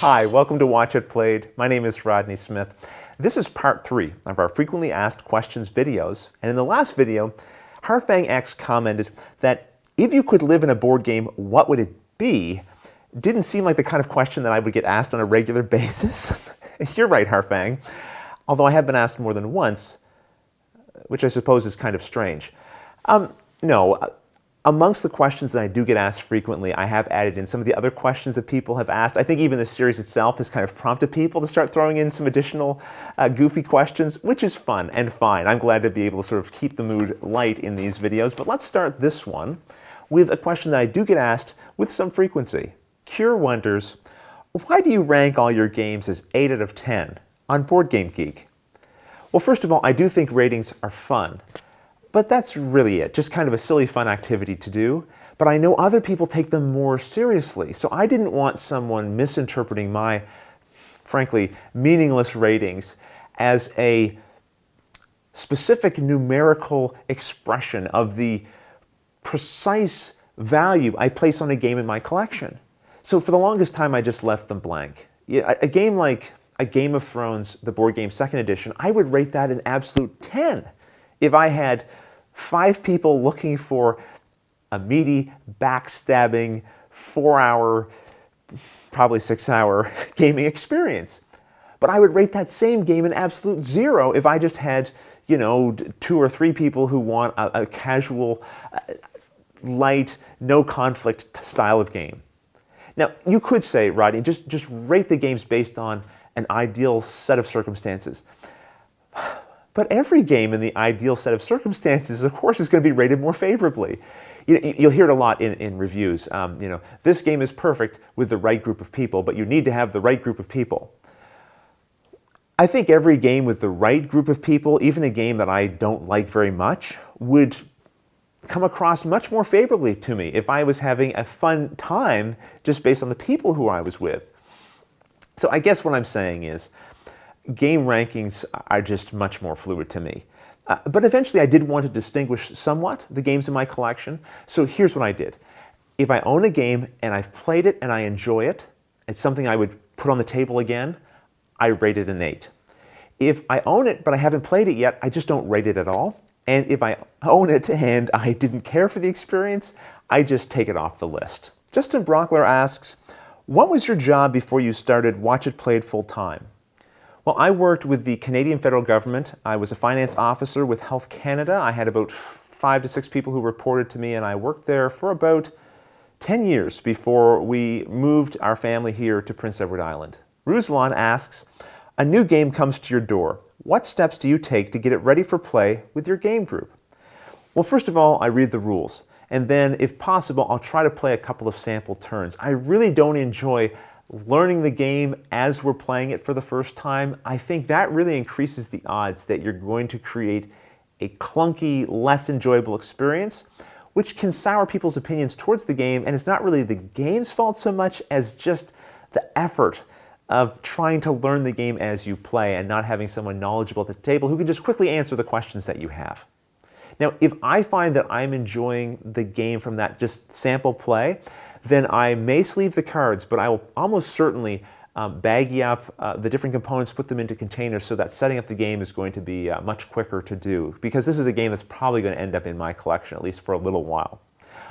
Hi, welcome to Watch It Played. My name is Rodney Smith. This is part 3 of our frequently asked questions videos. And in the last video, Harfang X commented that if you could live in a board game, what would it be? Didn't seem like the kind of question that I would get asked on a regular basis. You're right, Harfang. Although I have been asked more than once, which I suppose is kind of strange. No. Amongst the questions that I do get asked frequently, I have added in some of the other questions that people have asked. I think even the series itself has kind of prompted people to start throwing in some additional goofy questions, which is fun and fine. I'm glad to be able to sort of keep the mood light in these videos. But let's start this one with a question that I do get asked with some frequency. Cure wonders, why do you rank all your games as 8 out of 10 on Board Game Geek? Well, first of all, I do think ratings are fun. But that's really it, just kind of a silly fun activity to do. But I know other people take them more seriously, so I didn't want someone misinterpreting my, frankly, meaningless ratings as a specific numerical expression of the precise value I place on a game in my collection. So for the longest time, I just left them blank. A game like a Game of Thrones, the board game 2nd edition, I would rate that an absolute 10. If I had 5 people looking for a meaty, backstabbing, 4-hour, probably 6-hour gaming experience. But I would rate that same game an absolute 0 if I just had, 2 or 3 people who want a casual, light, no conflict style of game. Now, you could say, Rodney, just rate the games based on an ideal set of circumstances. But every game in the ideal set of circumstances, of course, is going to be rated more favorably. You'll hear it a lot in reviews. This game is perfect with the right group of people, but you need to have the right group of people. I think every game with the right group of people, even a game that I don't like very much, would come across much more favorably to me if I was having a fun time just based on the people who I was with. So I guess what I'm saying is, game rankings are just much more fluid to me. But eventually I did want to distinguish somewhat the games in my collection. So here's what I did. If I own a game and I've played it and I enjoy it, it's something I would put on the table again, I rate it an 8. If I own it but I haven't played it yet, I just don't rate it at all. And if I own it and I didn't care for the experience, I just take it off the list. Justin Brockler asks, what was your job before you started Watch It Played full time? Well, I worked with the Canadian federal government. I was a finance officer with Health Canada. I had about 5 to 6 people who reported to me, and I worked there for about 10 years before we moved our family here to Prince Edward Island. Ruslan asks, a new game comes to your door. What steps do you take to get it ready for play with your game group? Well, first of all, I read the rules. And then, if possible, I'll try to play a couple of sample turns. I really don't enjoy learning the game as we're playing it for the first time. I think that really increases the odds that you're going to create a clunky, less enjoyable experience, which can sour people's opinions towards the game, and it's not really the game's fault so much as just the effort of trying to learn the game as you play and not having someone knowledgeable at the table who can just quickly answer the questions that you have. Now, if I find that I'm enjoying the game from that just sample play, then I may sleeve the cards, but I will almost certainly baggy up the different components, put them into containers so that setting up the game is going to be much quicker to do, because this is a game that's probably going to end up in my collection, at least for a little while.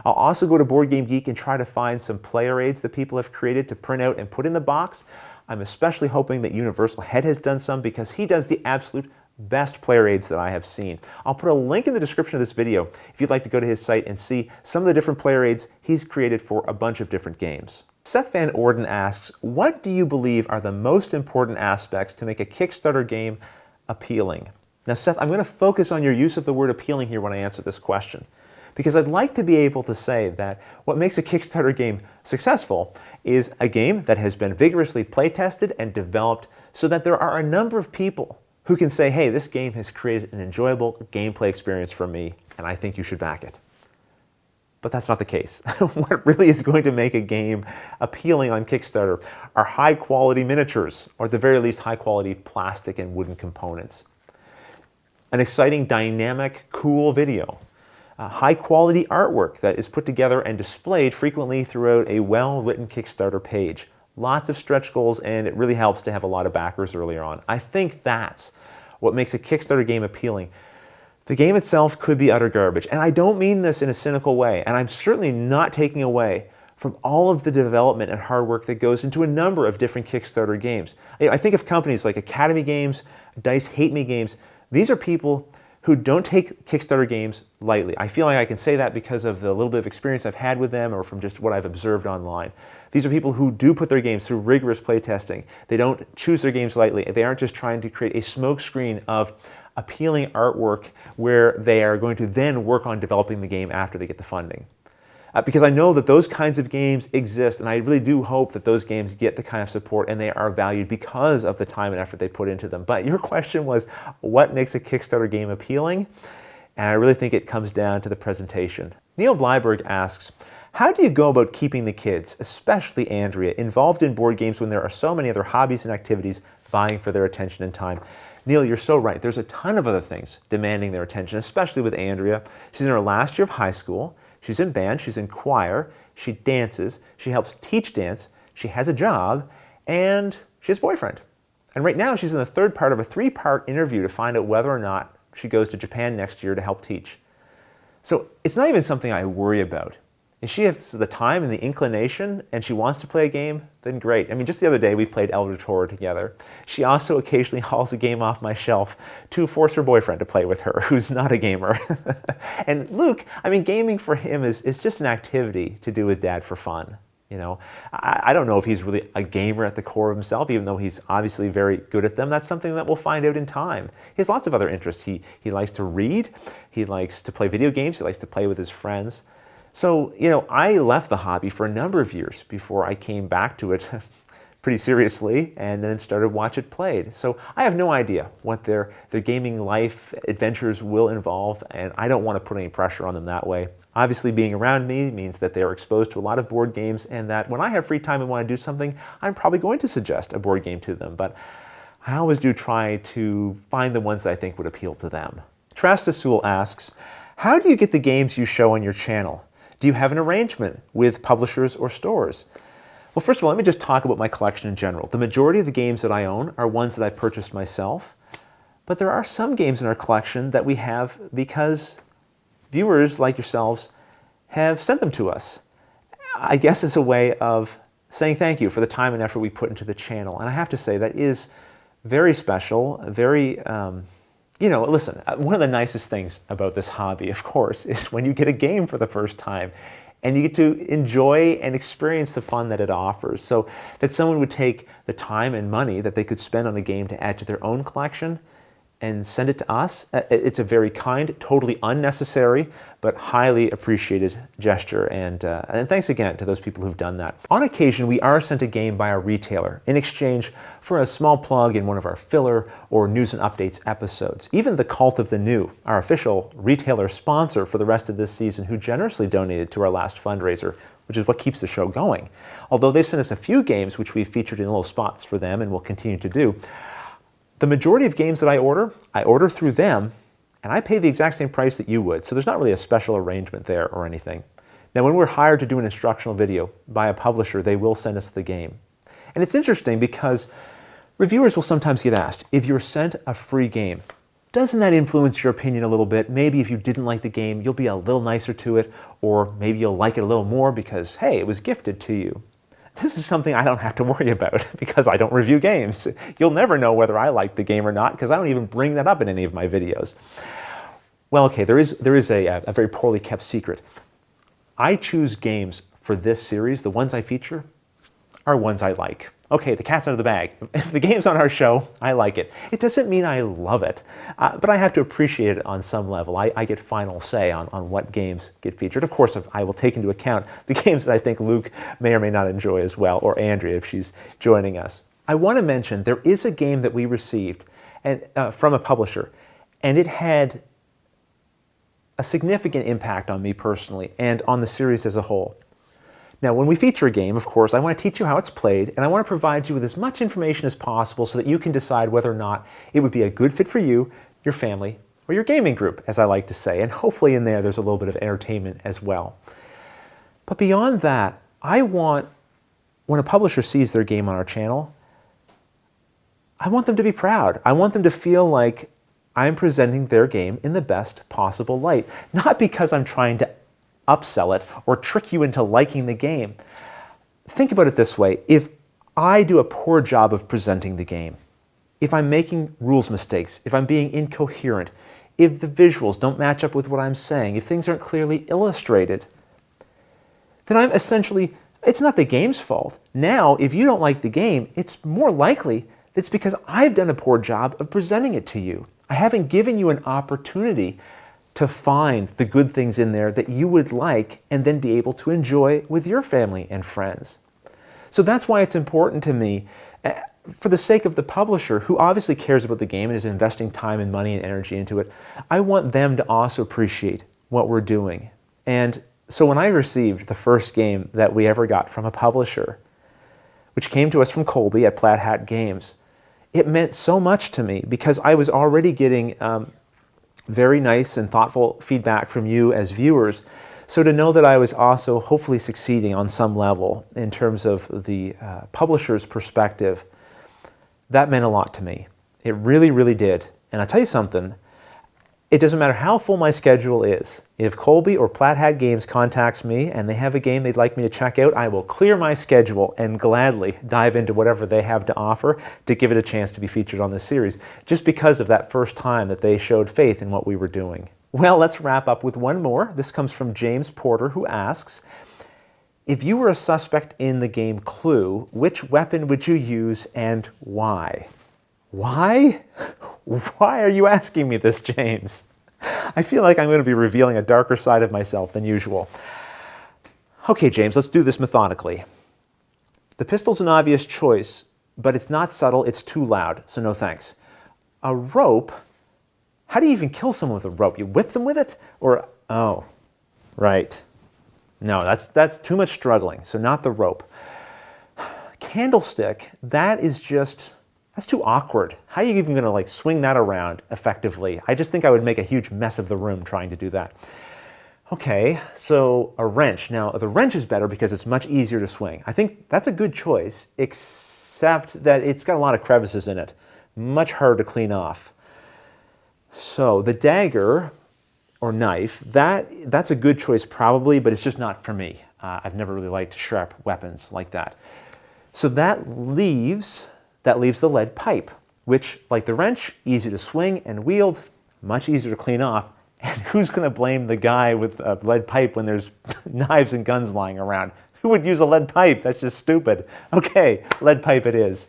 I'll also go to Board Game Geek and try to find some player aids that people have created to print out and put in the box. I'm especially hoping that Universal Head has done some, because he does the absolute best player aids that I have seen. I'll put a link in the description of this video if you'd like to go to his site and see some of the different player aids he's created for a bunch of different games. Seth Van Orden asks, what do you believe are the most important aspects to make a Kickstarter game appealing? Now, Seth, I'm going to focus on your use of the word appealing here when I answer this question, because I'd like to be able to say that what makes a Kickstarter game successful is a game that has been vigorously play-tested and developed so that there are a number of people who can say, hey, this game has created an enjoyable gameplay experience for me, and I think you should back it. But that's not the case. What really is going to make a game appealing on Kickstarter are high-quality miniatures, or at the very least, high-quality plastic and wooden components. An exciting, dynamic, cool video. High-quality artwork that is put together and displayed frequently throughout a well-written Kickstarter page. lots of stretch goals, and it really helps to have a lot of backers earlier on. I think that's what makes a Kickstarter game appealing. The game itself could be utter garbage, and I don't mean this in a cynical way, and I'm certainly not taking away from all of the development and hard work that goes into a number of different Kickstarter games. I think of companies like Academy Games, Dice Hate Me Games. These are people who don't take Kickstarter games lightly. I feel like I can say that because of the little bit of experience I've had with them or from just what I've observed online. These are people who do put their games through rigorous playtesting. They don't choose their games lightly. They aren't just trying to create a smokescreen of appealing artwork where they are going to then work on developing the game after they get the funding. Because I know that those kinds of games exist, and I really do hope that those games get the kind of support and they are valued because of the time and effort they put into them. But your question was, what makes a Kickstarter game appealing? And I really think it comes down to the presentation. Neil Blyberg asks, how do you go about keeping the kids, especially Andrea, involved in board games when there are so many other hobbies and activities vying for their attention and time? Neil, you're so right. There's a ton of other things demanding their attention, especially with Andrea. She's in her last year of high school. She's in band, she's in choir, she dances, she helps teach dance, she has a job, and she has a boyfriend. And right now she's in the third part of a 3-part interview to find out whether or not she goes to Japan next year to help teach. So it's not even something I worry about. If she has the time and the inclination and she wants to play a game, then great. I mean, just the other day we played Elder Torah together. She also occasionally hauls a game off my shelf to force her boyfriend to play with her, who's not a gamer. And Luke, I mean, gaming for him is just an activity to do with Dad for fun. You know, I don't know if he's really a gamer at the core of himself, even though he's obviously very good at them. That's something that we'll find out in time. He has lots of other interests. He likes to read, he likes to play video games, he likes to play with his friends. So, you know, I left the hobby for a number of years before I came back to it pretty seriously and then started watch it played. So I have no idea what their gaming life adventures will involve, and I don't want to put any pressure on them that way. Obviously, being around me means that they are exposed to a lot of board games, and that when I have free time and want to do something, I'm probably going to suggest a board game to them. But I always do try to find the ones that I think would appeal to them. Trastasul asks, how do you get the games you show on your channel? Do you have an arrangement with publishers or stores? Well, first of all, let me just talk about my collection in general. The majority of the games that I own are ones that I've purchased myself, but there are some games in our collection that we have because viewers like yourselves have sent them to us. I guess it's a way of saying thank you for the time and effort we put into the channel. And I have to say that is very special, very you know, listen, one of the nicest things about this hobby, of course, is when you get a game for the first time and you get to enjoy and experience the fun that it offers. So that someone would take the time and money that they could spend on a game to add to their own collection and send it to us, it's a very kind, totally unnecessary, but highly appreciated gesture. And thanks again to those people who've done that. On occasion, we are sent a game by a retailer in exchange for a small plug in one of our filler or news and updates episodes. Even the Cult of the New, our official retailer sponsor for the rest of this season, who generously donated to our last fundraiser, which is what keeps the show going. Although they've sent us a few games which we've featured in little spots for them and will continue to do, the majority of games that I order through them, and I pay the exact same price that you would, so there's not really a special arrangement there or anything. Now, when we're hired to do an instructional video by a publisher, they will send us the game. And it's interesting because reviewers will sometimes get asked, if you're sent a free game, doesn't that influence your opinion a little bit? Maybe if you didn't like the game, you'll be a little nicer to it, or maybe you'll like it a little more because, hey, it was gifted to you. This is something I don't have to worry about because I don't review games. You'll never know whether I like the game or not because I don't even bring that up in any of my videos. Well, okay, there is a very poorly kept secret. I choose games for this series, the ones I feature, are ones I like. Okay, the cat's out of the bag. If the game's on our show, I like it. It doesn't mean I love it, but I have to appreciate it on some level. I get final say on what games get featured. Of course, I will take into account the games that I think Luke may or may not enjoy as well, or Andrea if she's joining us. I want to mention there is a game that we received from a publisher, and it had a significant impact on me personally and on the series as a whole. Now, when we feature a game, of course, I want to teach you how it's played, and I want to provide you with as much information as possible so that you can decide whether or not it would be a good fit for you, your family, or your gaming group, as I like to say. And hopefully in there's a little bit of entertainment as well. But beyond that, I want when a publisher sees their game on our channel, I want them to be proud. I want them to feel like I'm presenting their game in the best possible light. Not because I'm trying to upsell it or trick you into liking the game. Think about it this way. If I do a poor job of presenting the game, if I'm making rules mistakes, if I'm being incoherent, if the visuals don't match up with what I'm saying, if things aren't clearly illustrated, then I'm essentially, it's not the game's fault. Now, if you don't like the game, it's more likely it's because I've done a poor job of presenting it to you. I haven't given you an opportunity to find the good things in there that you would like and then be able to enjoy with your family and friends. So that's why it's important to me, for the sake of the publisher, who obviously cares about the game and is investing time and money and energy into it, I want them to also appreciate what we're doing. And so when I received the first game that we ever got from a publisher, which came to us from Colby at Plaid Hat Games, it meant so much to me because I was already getting very nice and thoughtful feedback from you as viewers. So to know that I was also hopefully succeeding on some level in terms of the publisher's perspective, that meant a lot to me. It really, really did. And I'll tell you something, it doesn't matter how full my schedule is. If Colby or Plaid Hat Games contacts me and they have a game they'd like me to check out, I will clear my schedule and gladly dive into whatever they have to offer to give it a chance to be featured on this series, just because of that first time that they showed faith in what we were doing. Well, let's wrap up with one more. This comes from James Porter, who asks, if you were a suspect in the game Clue, which weapon would you use and why? Why? Why are you asking me this, James? I feel like I'm going to be revealing a darker side of myself than usual. Okay, James, let's do this methodically. The pistol's an obvious choice, but it's not subtle, it's too loud, so no thanks. A rope? How do you even kill someone with a rope? You whip them with it? Or, oh, right. No, that's too much struggling, so not the rope. Candlestick, that's too awkward. How are you even going to swing that around effectively? I just think I would make a huge mess of the room trying to do that. Okay, so a wrench. Now, the wrench is better because it's much easier to swing. I think that's a good choice, except that it's got a lot of crevices in it. Much harder to clean off. So the dagger or knife, that's a good choice probably, but it's just not for me. I've never really liked sharp weapons like that. So that leaves the lead pipe, which, like the wrench, easy to swing and wield, much easier to clean off. And who's going to blame the guy with a lead pipe when there's knives and guns lying around? Who would use a lead pipe? That's just stupid. Okay, lead pipe it is.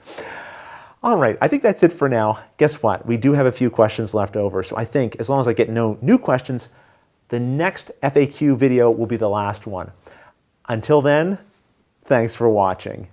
All right, I think that's it for now. Guess what? We do have a few questions left over, so I think as long as I get no new questions, the next FAQ video will be the last one. Until then, thanks for watching.